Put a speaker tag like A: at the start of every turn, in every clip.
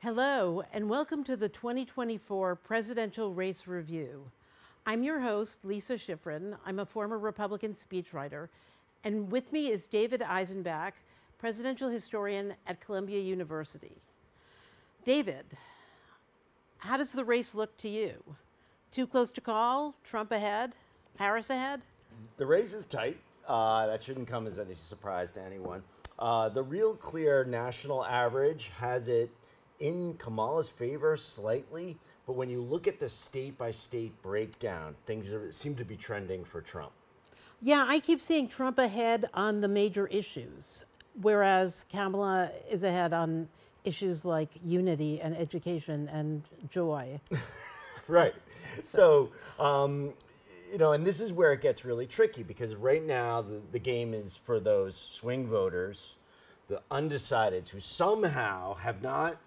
A: Hello, and welcome to the 2024 Presidential Race Review. I'm your host, Lisa Schiffren. I'm a former Republican speechwriter, and with me is David Eisenbach, presidential historian at Columbia University. David, how does the race look to you? Too close to call? Trump ahead? Harris ahead?
B: The race is tight. That shouldn't come as any surprise to anyone. The real clear national average has it in Kamala's favor slightly, but when you look at the state-by-state breakdown, things seem to be trending for Trump.
A: Yeah, I keep seeing Trump ahead on the major issues, whereas Kamala is ahead on issues like unity and education and joy.
B: Right. So, and this is where it gets really tricky, because right now the game is for those swing voters, the undecideds who somehow have not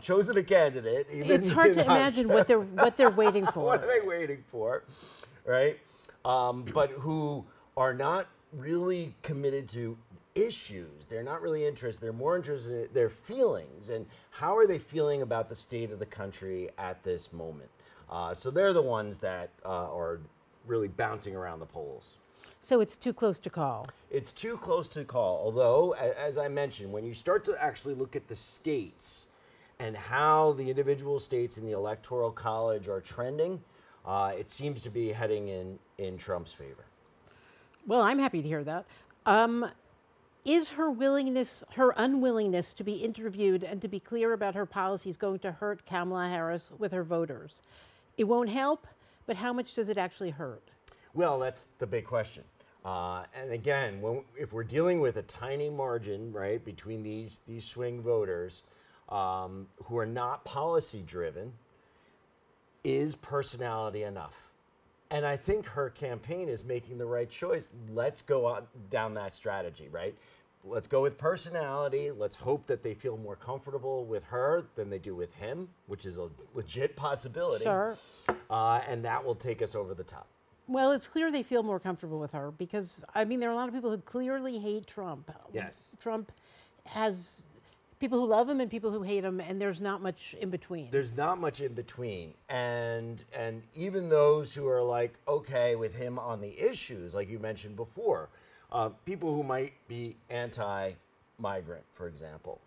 B: chosen a candidate.
A: It's hard to imagine what they're waiting for.
B: What are they waiting for, right? But who are not really committed to issues. They're not really interested. They're more interested in their feelings and how are they feeling about the state of the country at this moment. So they're the ones that are really bouncing around the polls.
A: So it's too close to call.
B: It's too close to call. Although, as I mentioned, when you start to actually look at the states and how the individual states in the Electoral College are trending, it seems to be heading in Trump's favor.
A: Well, I'm happy to hear that. Is her unwillingness to be interviewed and to be clear about her policies going to hurt Kamala Harris with her voters? It won't help, but how much does it actually hurt?
B: Well, that's the big question. And again, if we're dealing with a tiny margin, right, between these swing voters who are not policy driven, is personality enough? And I think her campaign is making the right choice. Let's go down that strategy, right? Let's go with personality. Let's hope that they feel more comfortable with her than they do with him, which is a legit possibility.
A: Sure.
B: And that will take us over the top.
A: Well, it's clear they feel more comfortable with her because, I mean, there are a lot of people who clearly hate Trump.
B: Yes.
A: Trump has people who love him and people who hate him, and there's not much in between.
B: There's not much in between. And even those who are like, okay with him on the issues, like you mentioned before, people who might be anti-migrant, for example,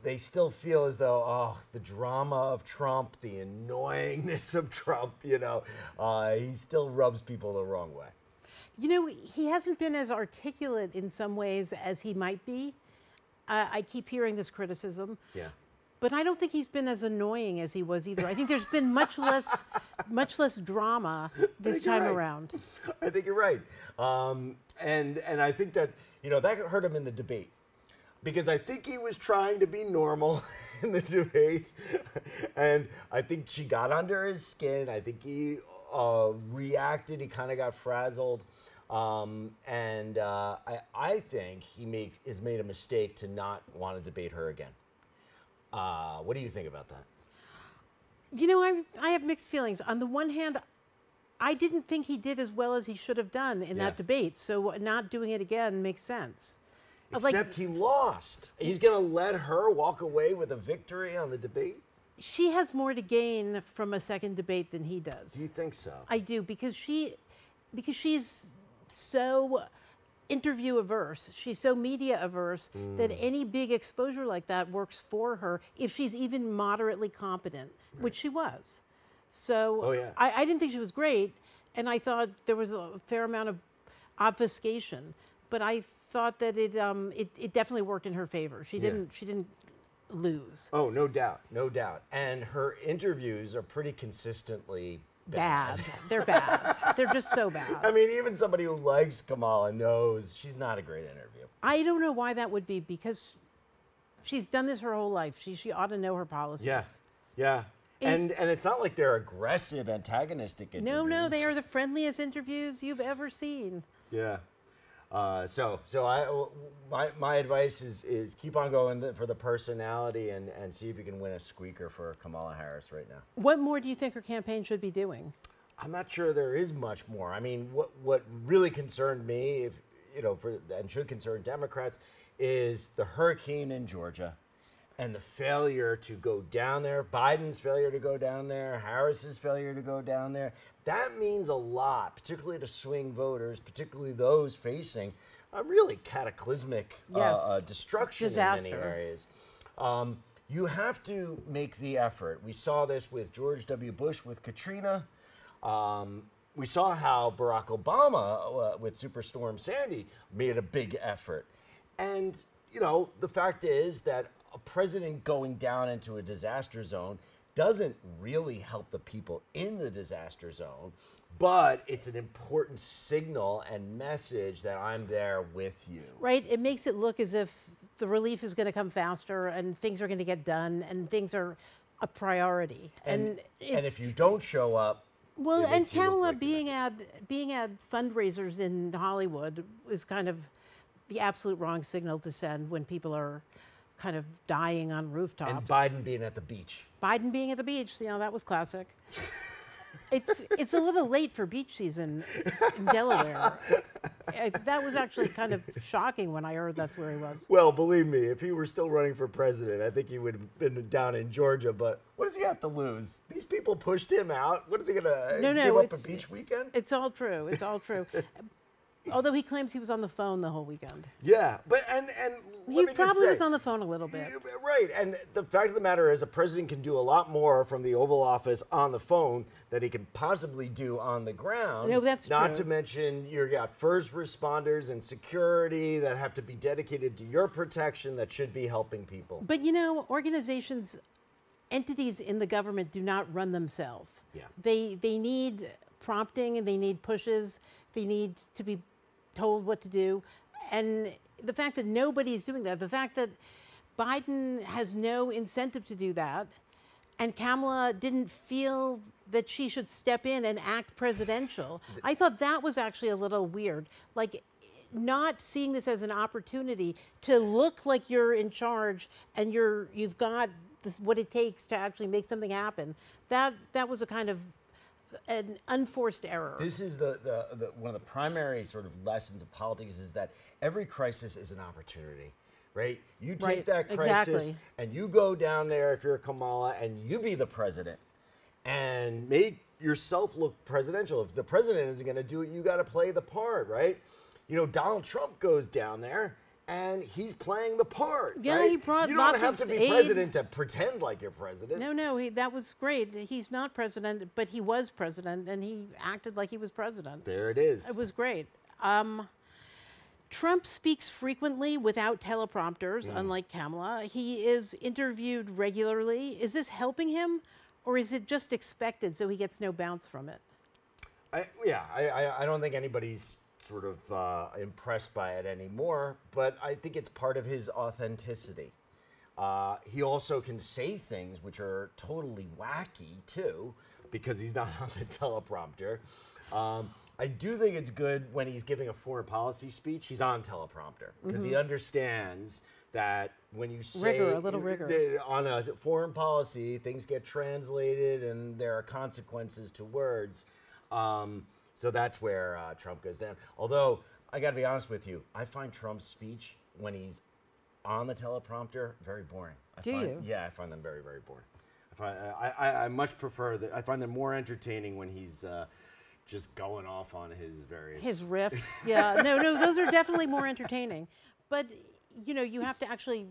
B: they still feel as though, the drama of Trump, the annoyingness of Trump, he still rubs people the wrong way.
A: You know, he hasn't been as articulate in some ways as he might be. I keep hearing this criticism. Yeah. But I don't think he's been as annoying as he was either. I think there's been much less drama this time around.
B: I think you're right. And I think that, that hurt him in the debate. Because I think he was trying to be normal in the debate. And I think she got under his skin. I think he reacted. He kind of got frazzled. I think he has made a mistake to not want to debate her again. What do you think about that?
A: I have mixed feelings. On the one hand, I didn't think he did as well as he should have done in that debate. So not doing it again makes sense.
B: Except he lost. He's going to let her walk away with a victory on the debate?
A: She has more to gain from a second debate than he does.
B: Do you think so?
A: I do, because she's so interview averse, she's so media averse that any big exposure like that works for her if she's even moderately competent, which she was. So I didn't think she was great, and I thought there was a fair amount of obfuscation, but I thought that it definitely worked in her favor. She didn't lose.
B: Oh, no doubt, no doubt. And her interviews are pretty consistently bad.
A: They're bad. They're just so bad.
B: I mean, even somebody who likes Kamala knows she's not a great interview.
A: I don't know why that would be, because she's done this her whole life. She ought to know her policies.
B: Yes. Yeah. And it's not like they're aggressive, antagonistic interviews.
A: No, they are the friendliest interviews you've ever seen.
B: Yeah. My advice is keep on going for the personality and see if you can win a squeaker for Kamala Harris right now.
A: What more do you think her campaign should be doing?
B: I'm not sure there is much more. I mean, what really concerned me, and should concern Democrats, is the hurricane in Georgia and the failure to go down there, Biden's failure to go down there, Harris's failure to go down there, that means a lot, particularly to swing voters, particularly those facing a really cataclysmic destruction
A: Disaster.
B: in many areas. You have to make the effort. We saw this with George W. Bush with Katrina. We saw how Barack Obama with Superstorm Sandy made a big effort. And, you know, the fact is that a president going down into a disaster zone doesn't really help the people in the disaster zone, but it's an important signal and message that I'm there with you.
A: Right? It makes it look as if the relief is going to come faster and things are going to get done and things are a priority.
B: And if you don't show up,
A: well,
B: it
A: and
B: makes you look
A: Kamala
B: like
A: being at fundraisers in Hollywood is kind of the absolute wrong signal to send when people are kind of dying on rooftops.
B: and Biden being at the beach.
A: Biden being at the beach, you know, that was classic. It's a little late for beach season in Delaware. That was actually kind of shocking when I heard that's where he was.
B: Well, believe me, if he were still running for president, I think he would have been down in Georgia. But what does he have to lose? These people pushed him out. What is he going to give up a beach weekend?
A: It's all true. It's all true. Although he claims he was on the phone the whole weekend.
B: Yeah, but and
A: He probably was on the phone a little bit.
B: Right, and the fact of the matter is, a president can do a lot more from the Oval Office on the phone that he can possibly do on the ground.
A: No, that's
B: Not
A: true.
B: to mention, you've got first responders and security that have to be dedicated to your protection that should be helping people.
A: But you know, organizations, entities in the government do not run themselves.
B: Yeah.
A: They need prompting and they need pushes. They need to be told what to do. And the fact that nobody's doing that, the fact that Biden has no incentive to do that, and Kamala didn't feel that she should step in and act presidential, I thought that was actually a little weird. Like, not seeing this as an opportunity to look like you're in charge and you've got this, what it takes to actually make something happen. That was a kind of an unforced error.
B: This is the one of the primary sort of lessons of politics is that every crisis is an opportunity, right? You take
A: Right,
B: that crisis
A: exactly.
B: and you go down there if you're Kamala and you be the president and make yourself look presidential. If the president isn't going to do it, you got to play the part, right? You know, Donald Trump goes down there and he's playing the part.
A: Yeah,
B: right?
A: he brought
B: You don't
A: lots
B: have
A: of
B: to be
A: aid.
B: president to pretend like you're president.
A: No, that was great. He's not president, but he was president, and he acted like he was president.
B: There it is.
A: It was great. Trump speaks frequently without teleprompters, unlike Kamala. He is interviewed regularly. Is this helping him, or is it just expected so he gets no bounce from it?
B: I don't think anybody's sort of impressed by it anymore, but I think it's part of his authenticity. He also can say things which are totally wacky, too, because he's not on the teleprompter. I do think it's good when he's giving a foreign policy speech, he's on teleprompter, because he understands that when you say
A: Rigor, a little rigor.
B: on a foreign policy, things get translated and there are consequences to words. So that's where Trump goes down. Although, I got to be honest with you, I find Trump's speech when he's on the teleprompter very boring.
A: Do you?
B: Yeah, I find them very, very boring. I much prefer that. I find them more entertaining when he's just going off on his various...
A: His riffs, yeah. No, those are definitely more entertaining. But, you know, you have to actually,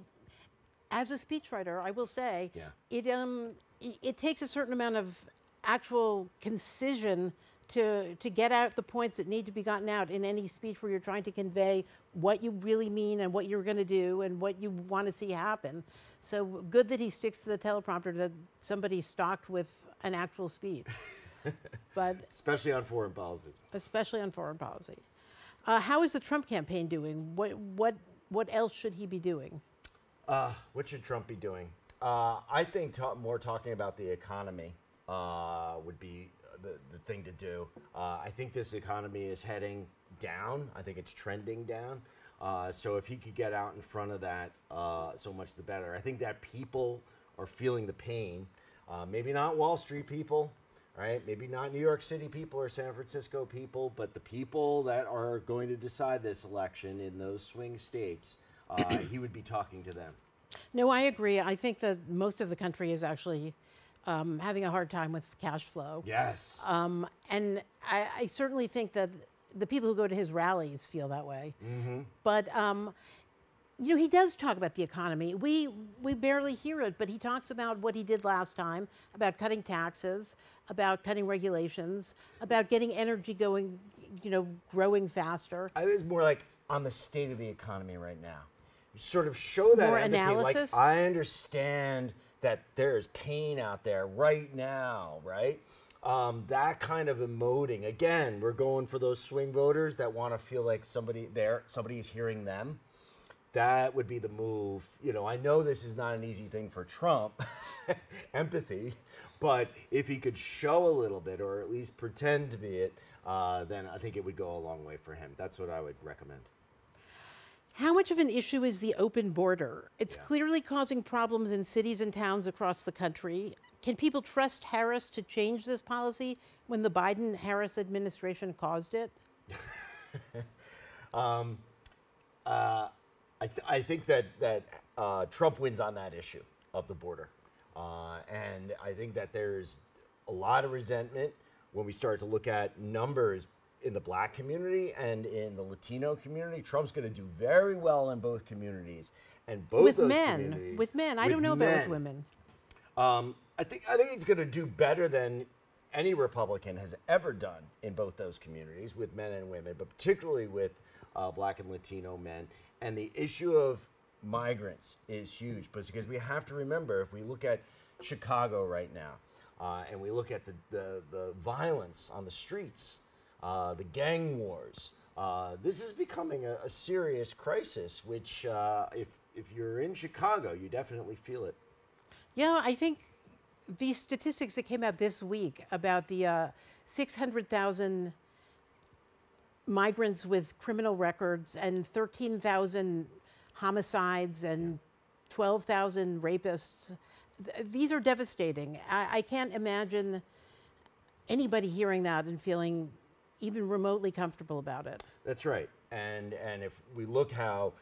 A: as a speechwriter, I will say, it takes a certain amount of actual concision to get out the points that need to be gotten out in any speech where you're trying to convey what you really mean and what you're going to do and what you want to see happen. So good that he sticks to the teleprompter, that somebody stocked with an actual speech. But
B: especially on foreign policy.
A: Especially on foreign policy. How is the Trump campaign doing? What else should he be doing?
B: What should Trump be doing? I think more talking about the economy would be the thing to do. I think this economy is heading down. I think it's trending down. So if he could get out in front of that, so much the better. I think that people are feeling the pain. Maybe not Wall Street people, right? Maybe not New York City people or San Francisco people, but the people that are going to decide this election in those swing states, he would be talking to them.
A: No, I agree. I think that most of the country is actually having a hard time with cash flow.
B: Yes.
A: And I certainly think that the people who go to his rallies feel that way. But you know, he does talk about the economy. We barely hear it, but he talks about what he did last time, about cutting taxes, about cutting regulations, about getting energy going, you know, growing faster.
B: I was more like on the state of the economy right now. You sort of show that
A: More
B: empathy.
A: analysis?
B: Like, I understand that there's pain out there right now, right? That kind of emoting. Again, we're going for those swing voters that want to feel like somebody's hearing them. That would be the move. You know, I know this is not an easy thing for Trump, empathy, but if he could show a little bit or at least pretend to be it, then I think it would go a long way for him. That's what I would recommend.
A: How much of an issue is the open border? It's clearly causing problems in cities and towns across the country. Can people trust Harris to change this policy when the Biden-Harris administration caused it?
B: I think that Trump wins on that issue of the border. And I think that there's a lot of resentment when we start to look at numbers in the Black community and in the Latino community. Trump's going to do very well in both communities. And both
A: With
B: those
A: men.
B: communities.
A: With men. I don't know about with women.
B: I think he's going to do better than any Republican has ever done in both those communities with men and women, but particularly with Black and Latino men. And the issue of migrants is huge, because we have to remember, if we look at Chicago right now, and we look at the violence on the streets, the gang wars, this is becoming a serious crisis, which if you're in Chicago, you definitely feel it.
A: Yeah, I think these statistics that came out this week about the 600,000 migrants with criminal records and 13,000 homicides and 12,000 rapists, these are devastating. I can't imagine anybody hearing that and feeling even remotely comfortable about it.
B: That's right. And if we look how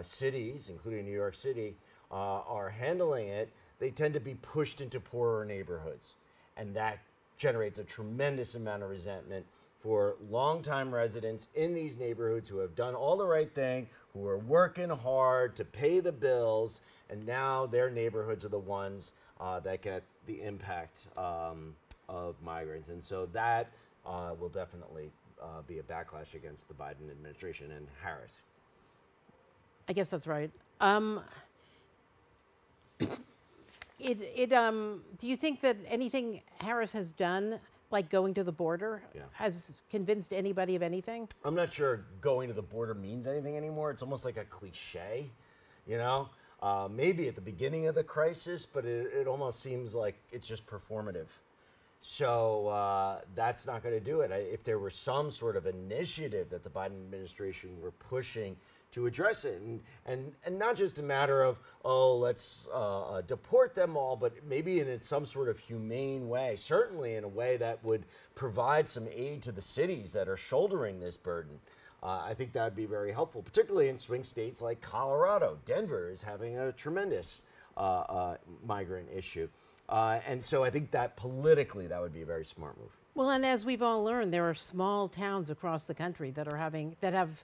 B: cities, including New York City, are handling it, they tend to be pushed into poorer neighborhoods. And that generates a tremendous amount of resentment for longtime residents in these neighborhoods who have done all the right thing, who are working hard to pay the bills, and now their neighborhoods are the ones that get the impact of migrants. And so that will definitely be a backlash against the Biden administration and Harris.
A: I guess that's right. Do you think that anything Harris has done, like going to the border, has convinced anybody of anything?
B: I'm not sure going to the border means anything anymore. It's almost like a cliche, you know? Maybe at the beginning of the crisis, but it almost seems like it's just performative. So that's not going to do it. If there were some sort of initiative that the Biden administration were pushing to address it, and not just a matter of, oh, let's deport them all, but maybe in some sort of humane way, certainly in a way that would provide some aid to the cities that are shouldering this burden. I think that would be very helpful, particularly in swing states like Colorado. Denver is having a tremendous migrant issue. And so I think that politically that would be a very smart move.
A: Well, and as we've all learned, there are small towns across the country that have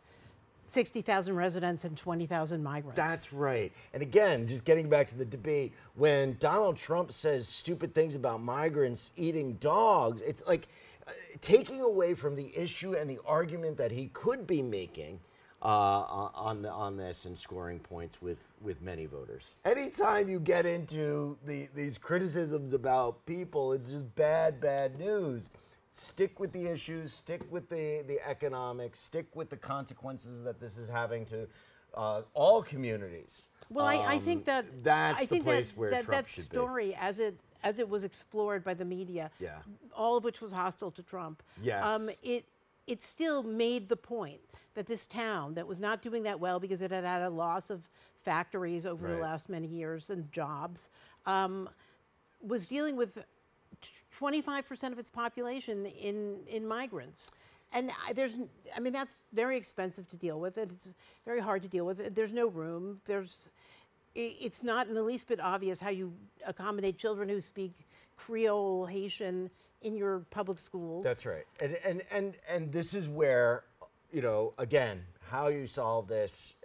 A: 60,000 residents and 20,000 migrants.
B: That's right. And again, just getting back to the debate, when Donald Trump says stupid things about migrants eating dogs, it's like taking away from the issue and the argument that he could be making on this and scoring points with many voters. Anytime you get into these criticisms about people, it's just bad news. Stick with the issues, stick with the economics, stick with the consequences that this is having to all communities.
A: Well, I think that
B: that's the place where Trump
A: that
B: should
A: story,
B: be.
A: as it was explored by the media,
B: Yeah.
A: all of which was hostile to Trump.
B: Yes.
A: It still made the point that this town that was not doing that well because it had had a loss of factories over the last many years and jobs, was dealing with 25% of its population in migrants. And that's very expensive to deal with. It's very hard to deal with. There's no room. it's not in the least bit obvious how you accommodate children who speak Creole, Haitian in your public schools.
B: That's right. And this is where, again, how you solve this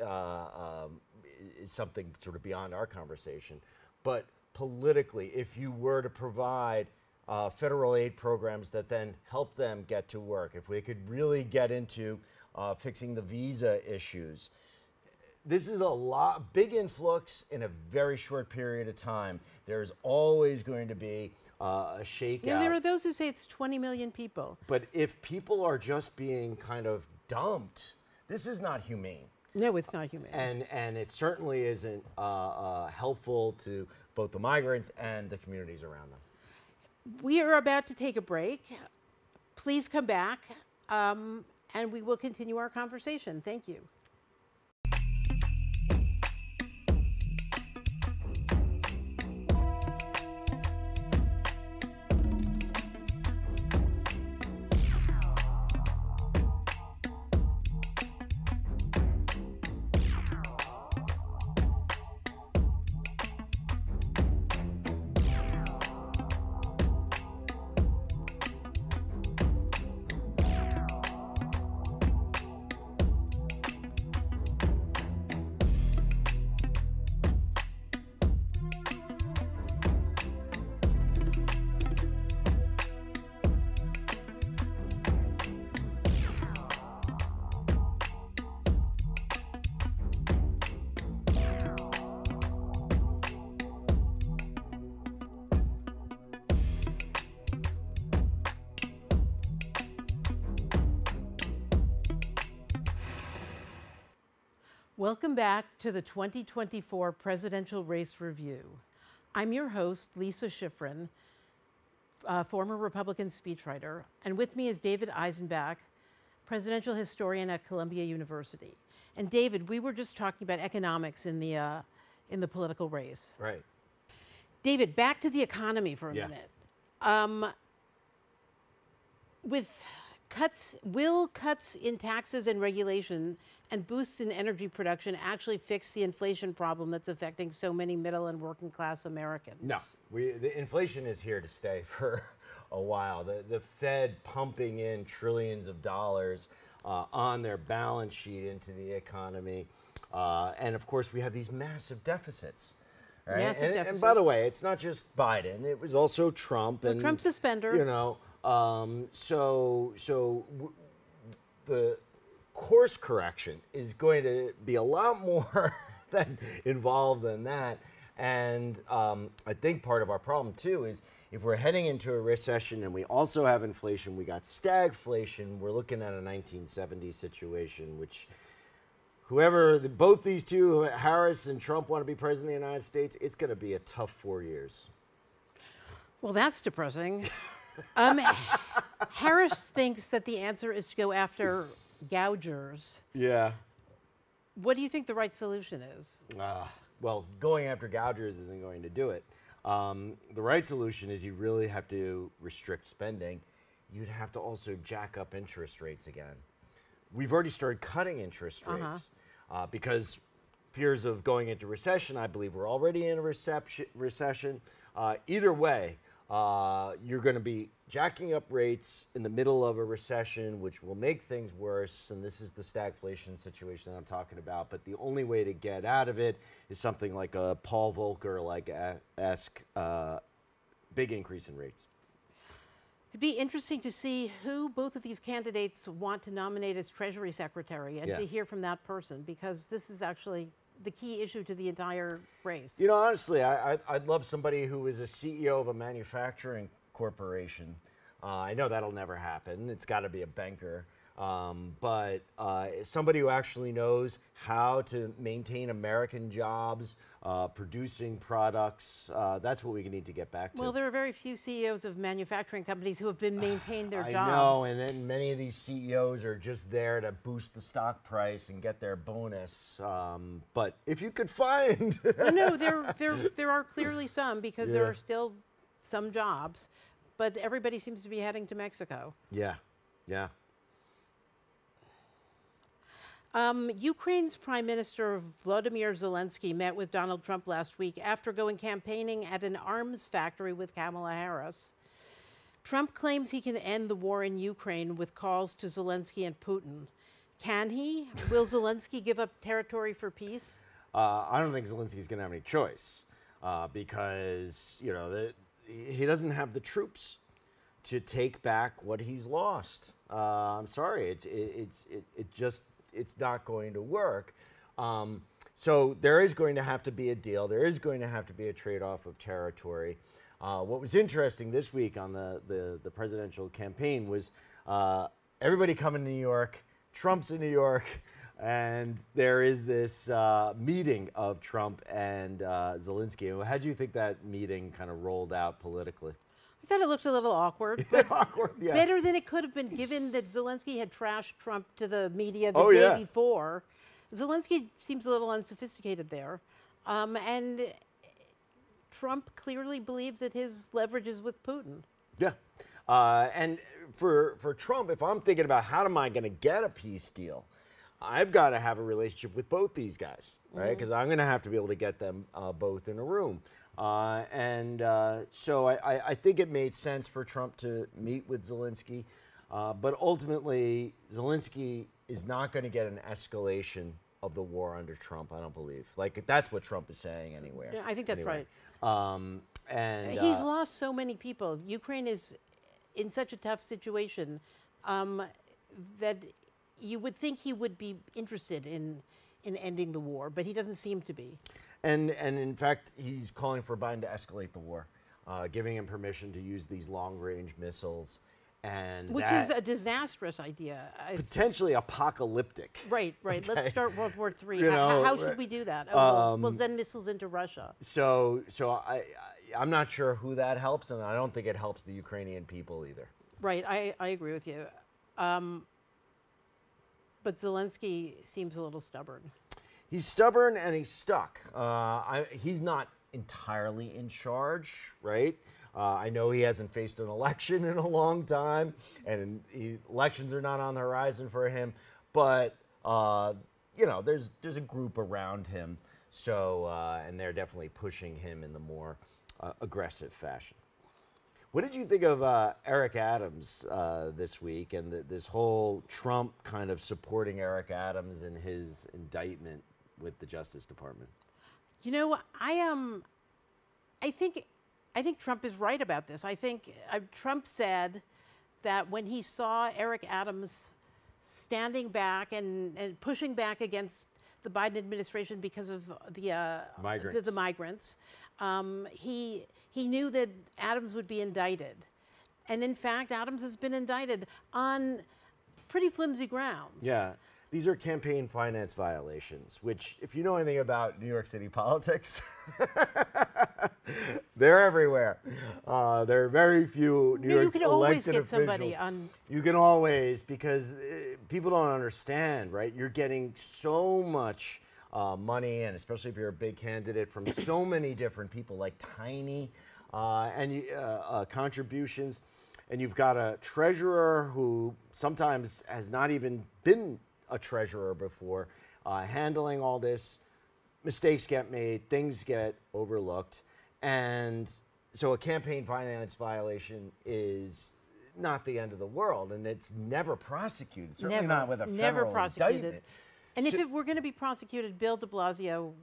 B: is something sort of beyond our conversation. But politically, if you were to provide federal aid programs that then help them get to work, if we could really get into fixing the visa issues, this is a big influx in a very short period of time. There's always going to be a shakeout.
A: There are those who say it's 20 million people.
B: But if people are just being kind of dumped, this is not humane.
A: No, it's not humane.
B: And it certainly isn't helpful to both the migrants and the communities around them.
A: We are about to take a break. Please come back, and we will continue our conversation. Thank you. Welcome back to the 2024 Presidential Race Review. I'm your host, Lisa Schiffren, former Republican speechwriter, and with me is David Eisenbach, presidential historian at Columbia University. And David, we were just talking about economics in the political race.
B: Right.
A: David, back to the economy for a minute. Will cuts in taxes and regulation and boosts in energy production actually fix the inflation problem that's affecting so many middle and working class Americans?
B: No, the inflation is here to stay for a while. The Fed pumping in trillions of dollars on their balance sheet into the economy. And of course, we have these massive deficits. Right?
A: Massive deficits.
B: And by the way, it's not just Biden. It was also Trump. And
A: Trump's a spender.
B: The course correction is going to be a lot more involved than that. And I think part of our problem, too, is if we're heading into a recession and we also have inflation, we got stagflation, we're looking at a 1970 situation, which both these two, Harris and Trump, want to be president of the United States, it's going to be a tough 4 years.
A: Well, that's depressing. Harris thinks that the answer is to go after gougers.
B: Yeah.
A: What do you think the right solution is?
B: Well, going after gougers isn't going to do it. The right solution is you really have to restrict spending. You'd have to also jack up interest rates again. We've already started cutting interest rates because fears of going into recession. I believe we're already in a recession. Either way, you're going to be jacking up rates in the middle of a recession, which will make things worse. And this is the stagflation situation that I'm talking about. But the only way to get out of it is something like a Paul Volcker-esque big increase in rates.
A: It'd be interesting to see who both of these candidates want to nominate as Treasury Secretary and to hear from that person, because this is actually the key issue to the entire race.
B: Honestly, I'd love somebody who is a CEO of a manufacturing corporation. I know that'll never happen. It's got to be a banker. But somebody who actually knows how to maintain American jobs, producing products, that's what we need to get back to.
A: Well, there are very few CEOs of manufacturing companies who have been maintained their jobs.
B: I know, and then many of these CEOs are just there to boost the stock price and get their bonus. But if you could find...
A: No, there are clearly some, because there are still some jobs, but everybody seems to be heading to Mexico.
B: Yeah, yeah.
A: Ukraine's Prime Minister Volodymyr Zelensky met with Donald Trump last week after going campaigning at an arms factory with Kamala Harris. Trump claims he can end the war in Ukraine with calls to Zelensky and Putin. Can he? Will Zelensky give up territory for peace?
B: I don't think Zelensky's going to have any choice because, you know, he doesn't have the troops to take back what he's lost. I'm sorry, it's not going to work. So there is going to have to be a deal. There is going to have to be a trade-off of territory. What was interesting this week on the presidential campaign was everybody coming to New York. Trump's in New York, and there is this meeting of Trump and Zelensky. How do you think that meeting kind of rolled out politically?
A: I thought it looked a little awkward, but
B: awkward, yeah.
A: Better than it could have been, given that Zelensky had trashed Trump to the media the day before. Zelensky seems a little unsophisticated there, and Trump clearly believes that his leverage is with Putin.
B: Yeah, and for Trump, if I'm thinking about how am I going to get a peace deal, I've got to have a relationship with both these guys, right? Because I'm going to have to be able to get them both in a room. So I think it made sense for Trump to meet with Zelensky. But ultimately, Zelensky is not going to get an escalation of the war under Trump, I don't believe. Like, that's what Trump is saying anywhere.
A: Yeah, I think that's right.
B: And
A: he's lost so many people. Ukraine is in such a tough situation that you would think he would be interested in ending the war, but he doesn't seem to be.
B: And in fact, he's calling for Biden to escalate the war, giving him permission to use these long-range missiles.
A: Which is a disastrous idea.
B: Potentially apocalyptic.
A: Right. Okay. Let's start World War III.
B: You know,
A: how should we do that? We'll send missiles into Russia.
B: So I'm not sure who that helps, and I don't think it helps the Ukrainian people either.
A: Right, I agree with you. But Zelensky seems a little stubborn.
B: He's stubborn and he's stuck. He's not entirely in charge, right? I know he hasn't faced an election in a long time, and elections are not on the horizon for him. But you know, there's a group around him, so and they're definitely pushing him in the more aggressive fashion. What did you think of Eric Adams this week and this whole Trump kind of supporting Eric Adams in his indictment with the Justice Department?
A: You know, I think Trump is right about this. I think Trump said that when he saw Eric Adams standing back and pushing back against the Biden administration because of the migrants, he knew that Adams would be indicted. And in fact, Adams has been indicted on pretty flimsy grounds.
B: Yeah. These are campaign finance violations, which, if you know anything about New York City politics, they're everywhere. There are very few New York elected officials. You can always get somebody on. You can always, because people don't understand, right? You're getting so much money, and especially if you're a big candidate, from so many different people, like tiny contributions. And you've got a treasurer who sometimes has not even been a treasurer before, handling all this. Mistakes get made, things get overlooked, and so a campaign finance violation is not the end of the world, and it's never prosecuted. Certainly not with a federal indictment.
A: And if it were going to be prosecuted, Bill de Blasio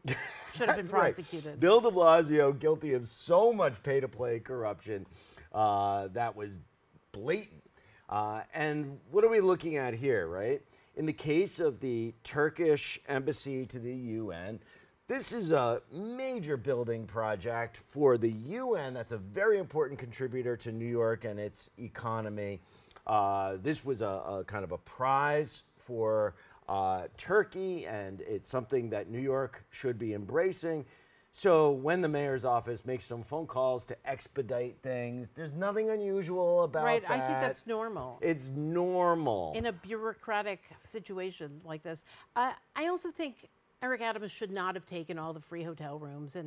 A: should have been prosecuted.
B: Right. Bill de Blasio, guilty of so much pay-to-play corruption that was blatant. And what are we looking at here, right? In the case of the Turkish embassy to the UN, this is a major building project for the UN. That's a very important contributor to New York and its economy. This was a kind of a prize for Turkey, and it's something that New York should be embracing. So when the mayor's office makes some phone calls to expedite things, there's nothing unusual about that.
A: Right, I think that's normal.
B: It's normal.
A: In a bureaucratic situation like this. I also think Eric Adams should not have taken all the free hotel rooms.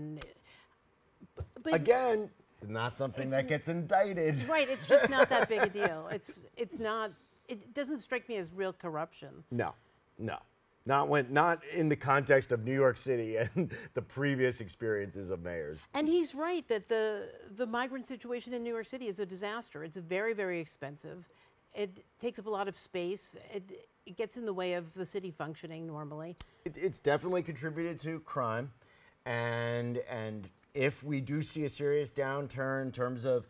A: But
B: again, not something that gets indicted.
A: Right, it's just not that big a deal. It's not, it doesn't strike me as real corruption.
B: No. Not in the context of New York City and the previous experiences of mayors.
A: And he's right that the migrant situation in New York City is a disaster. It's very, very expensive. It takes up a lot of space. It gets in the way of the city functioning normally.
B: It's definitely contributed to crime, and if we do see a serious downturn in terms of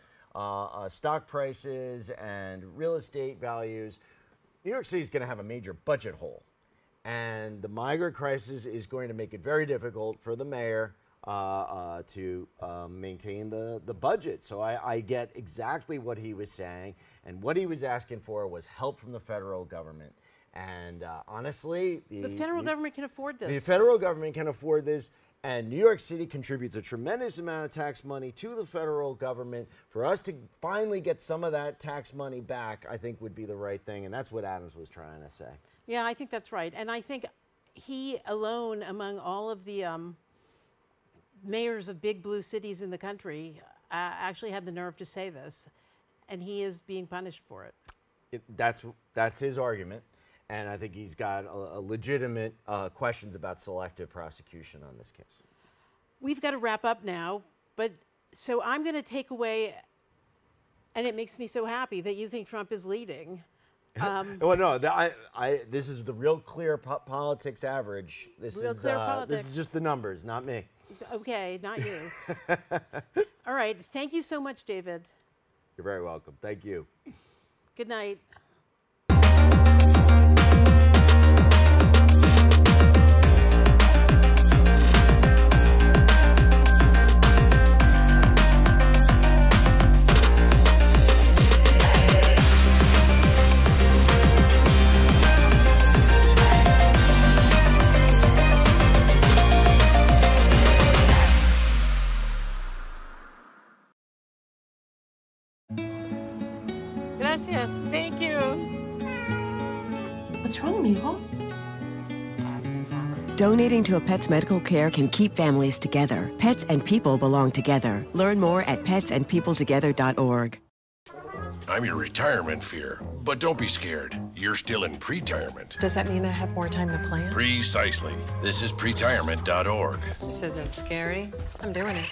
B: stock prices and real estate values, New York City is going to have a major budget hole. And the migrant crisis is going to make it very difficult for the mayor to maintain the budget. So I get exactly what he was saying. And what he was asking for was help from the federal government. And honestly,
A: the federal government can afford this.
B: The federal government can afford this. And New York City contributes a tremendous amount of tax money to the federal government. For us to finally get some of that tax money back, I think would be the right thing. And that's what Adams was trying to say.
A: Yeah, I think that's right. And I think he alone, among all of the mayors of big blue cities in the country, actually had the nerve to say this. And he is being punished for it.
B: That's his argument. And I think he's got a legitimate questions about selective prosecution on this case.
A: We've got to wrap up now. But so I'm going to take away, and it makes me so happy that you think Trump is leading.
B: Well, no, this is the real clear politics average. This is just the numbers, not me.
A: Okay, not you. All right, thank you so much, David.
B: You're very welcome. Thank you.
A: Good night. Gracias. Thank you.
C: What's wrong, mijo?
D: Donating to a pet's medical care can keep families together. Pets and people belong together. Learn more at petsandpeopletogether.org.
E: I'm your retirement fear, but don't be scared. You're still in pre-tirement.
C: Does that mean I have more time to plan?
E: Precisely. This is pretirement.org.
C: This isn't scary. I'm doing it.